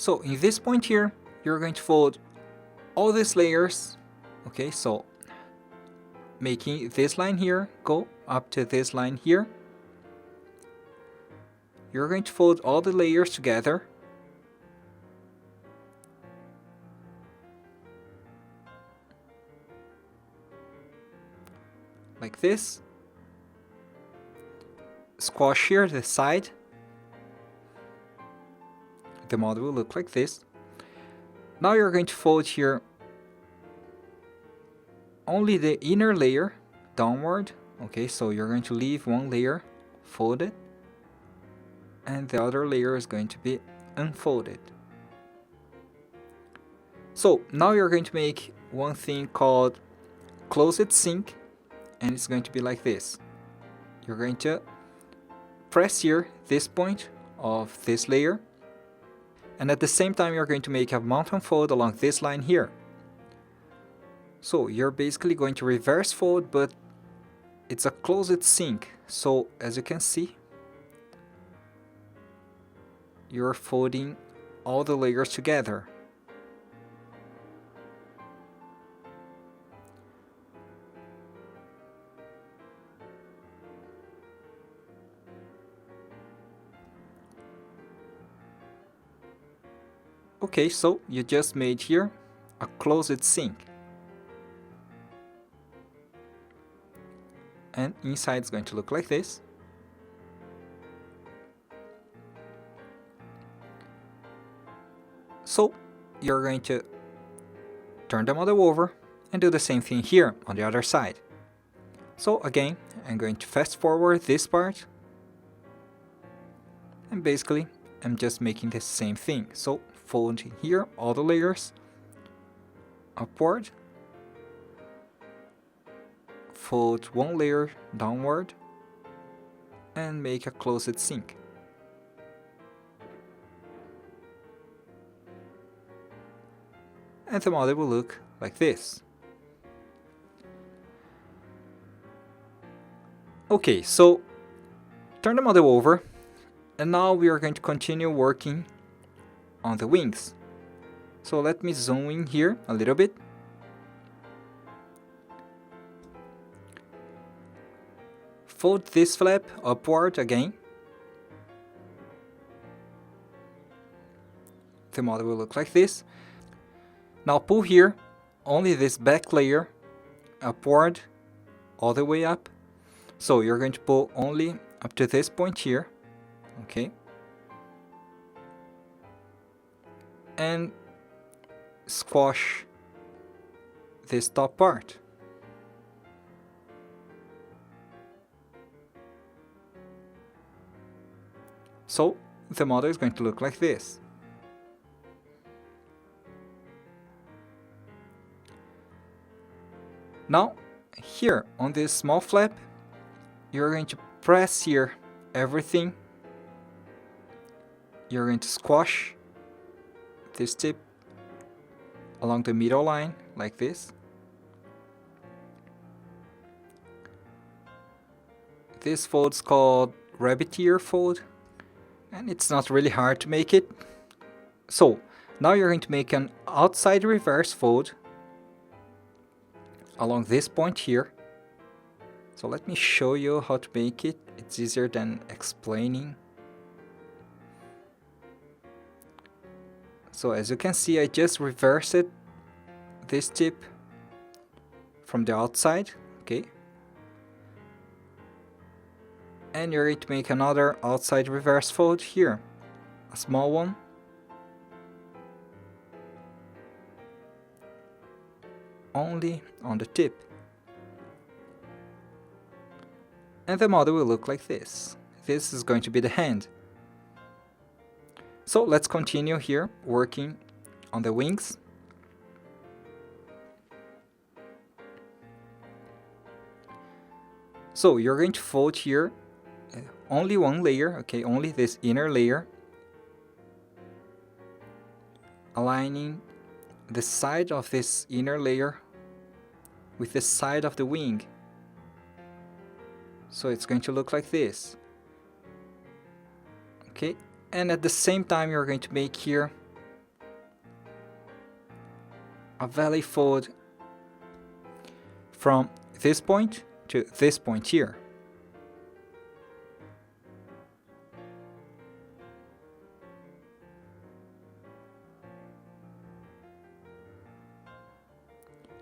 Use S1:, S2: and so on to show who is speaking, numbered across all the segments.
S1: So in this point here, you're going to fold all these layers, okay, so making this line here go up to this line here. You're going to fold all the layers together. Like this. Squash here the side. The model will look like this. Now you're going to fold here only the inner layer downward. Okay, so you're going to leave one layer folded and the other layer is going to be unfolded. So now you're going to make one thing called closed sink, and it's going to be like this. You're going to press here this point of this layer, and at the same time you're going to make a mountain fold along this line here. So you're basically going to reverse fold, but it's a closed sink. So as you can see, you're folding all the layers together. Okay, so you just made here a closed sink. And inside is going to look like this. So you're going to turn the model over and do the same thing here on the other side. So again, I'm going to fast forward this part. And basically, I'm just making the same thing. So fold here all the layers upward. Fold one layer downward and make a closed sink. And the model will look like this. Okay, so turn the model over, and now we are going to continue working on the wings. So let me zoom in here a little bit. Fold this flap upward again. The model will look like this. Now pull here only this back layer upward all the way up. So you're going to pull only up to this point here, okay? And squash this top part. So the model is going to look like this. Now, here on this small flap, you're going to press here everything. You're going to squash this tip along the middle line like this. This fold is called rabbit ear fold, and it's not really hard to make it. So now you're going to make an outside reverse fold along this point here. So let me show you how to make it. It's easier than explaining. So as you can see, I just reversed this tip from the outside, okay? And you're going to make another outside reverse fold here, a small one. Only on the tip. And the model will look like this. This is going to be the hand. So let's continue here working on the wings. So you're going to fold here only one layer, okay, only this inner layer, aligning the side of this inner layer with the side of the wing. So it's going to look like this. Okay, and at the same time you're going to make here a valley fold from this point to this point here.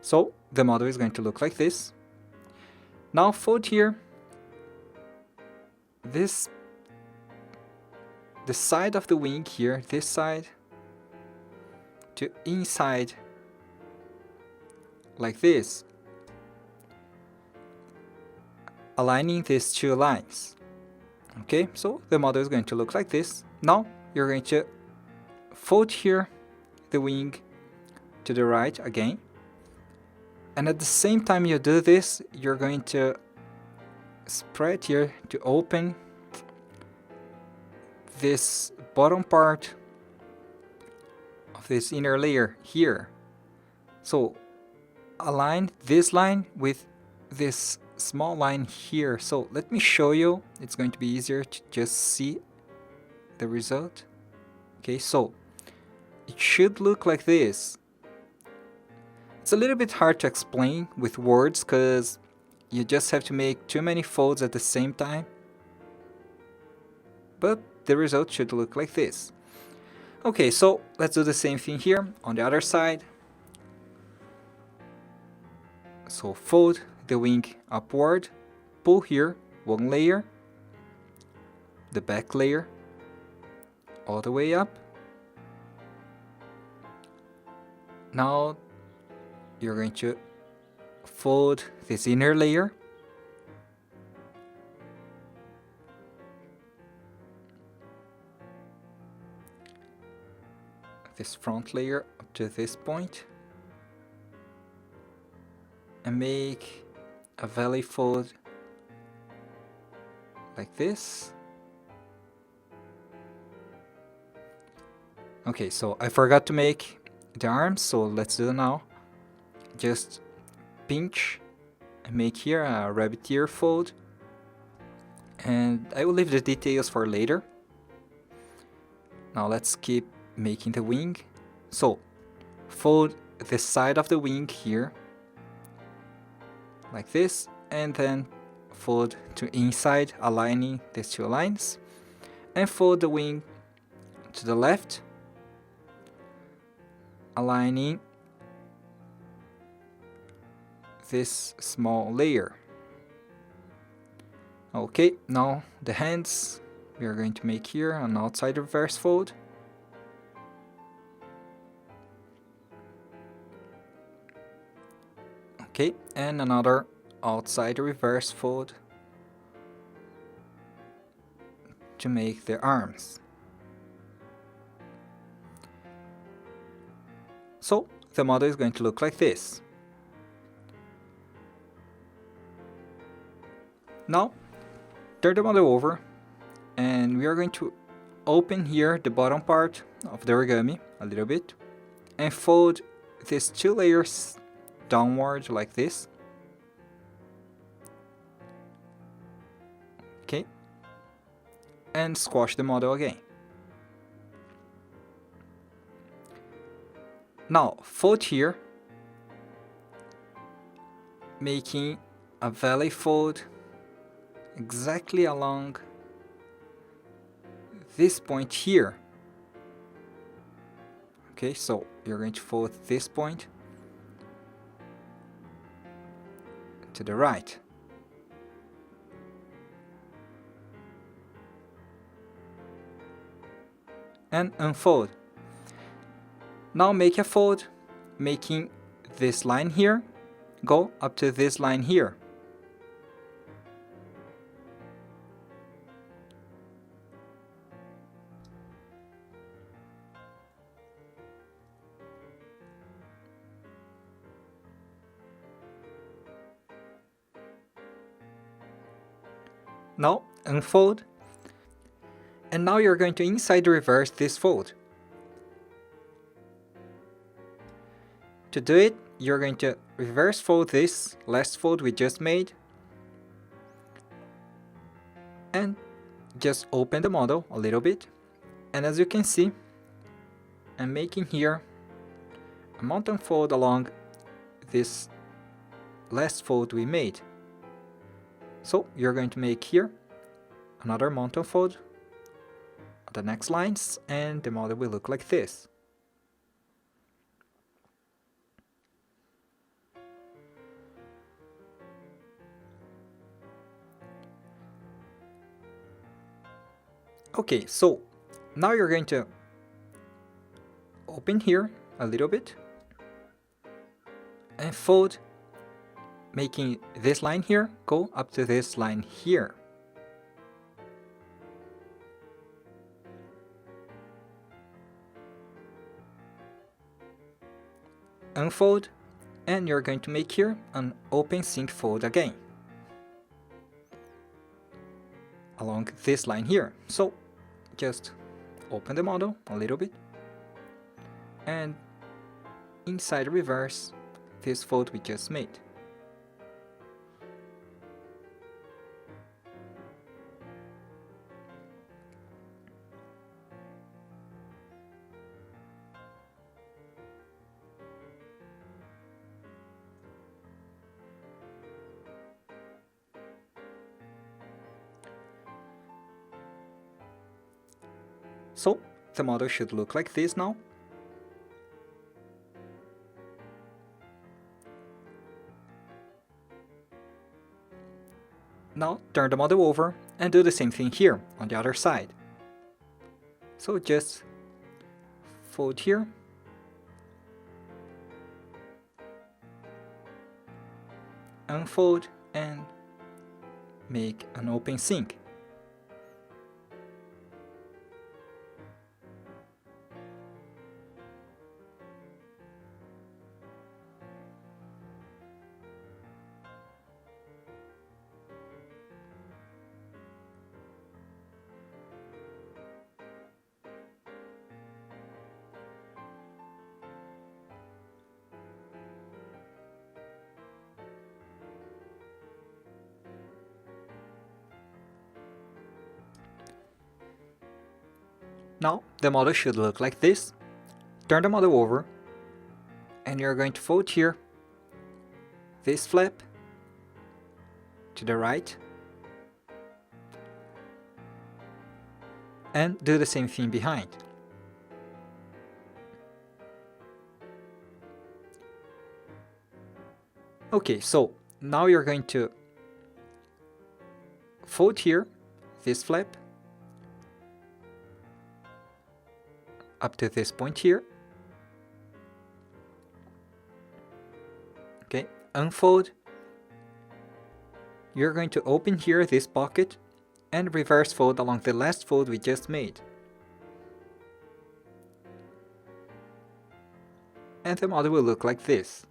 S1: So the model is going to look like this. Now fold here the side of the wing here, this side, to inside like this, aligning these two lines. Okay, so the model is going to look like this. Now you're going to fold here the wing to the right again, and at the same time you do this, you're going to spread here to open this bottom part of this inner layer here. So align this line with this small line here. So let me show you, it's going to be easier to just see the result. Okay, so it should look like this. It's a little bit hard to explain with words because you just have to make too many folds at the same time, but the result should look like this. Okay, so let's do the same thing here on the other side. So fold the wing upward, pull here one layer, the back layer, all the way up. Now you're going to fold this inner layer, this front layer up to this point, and make a valley fold like this. Okay, so I forgot to make the arms, so let's do it now. Just pinch and make here a rabbit ear fold, and I will leave the details for later. Now let's keep making the wing. So fold the side of the wing here like this, and then fold to inside, aligning these two lines, and fold the wing to the left, aligning this small layer. Okay, now the hands, we are going to make here an outside reverse fold. Okay, and another outside reverse fold to make the arms. So the model is going to look like this. Now turn the model over, and we are going to open here the bottom part of the origami a little bit and fold these two layers downward like this. Okay, and squash the model again. Now fold here, making a valley fold exactly along this point here. Okay, so you're going to fold this point to the right. And unfold. Now make a fold, making this line here go up to this line here. Now unfold, and now you're going to inside reverse this fold. To do it, you're going to reverse fold this last fold we just made, and just open the model a little bit, and as you can see, I'm making here a mountain fold along this last fold we made. So you're going to make here another mountain fold on the next lines, and the model will look like this. Okay, so now you're going to open here a little bit and fold, making this line here go up to this line here. Unfold, and you're going to make here an open sync fold again along this line here. So just open the model a little bit and inside reverse this fold we just made. So the model should look like this now. Now turn the model over and do the same thing here on the other side. So just fold here, unfold, and make an open sync. Now the model should look like this. Turn the model over and you're going to fold here this flap to the right and do the same thing behind. Okay, so now you're going to fold here this flap up to this point here. Okay, unfold. You're going to open here this pocket and reverse fold along the last fold we just made. And the model will look like this.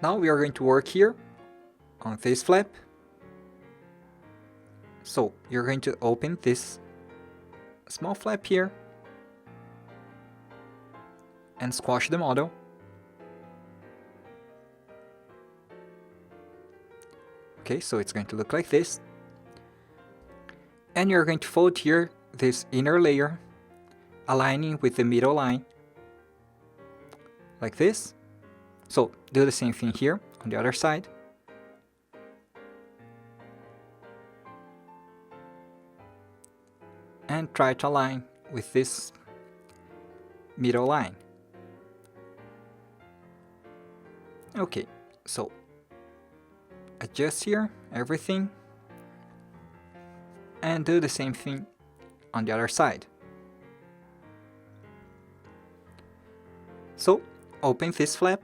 S1: Now we are going to work here on this flap. So you're going to open this small flap here and squash the model. Okay, so it's going to look like this. And you're going to fold here this inner layer, aligning with the middle line, like this. So do the same thing here on the other side. And try to align with this middle line. Okay, so adjust here everything and do the same thing on the other side. So open this flap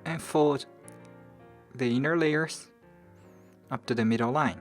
S1: and fold the inner layers up to the middle line.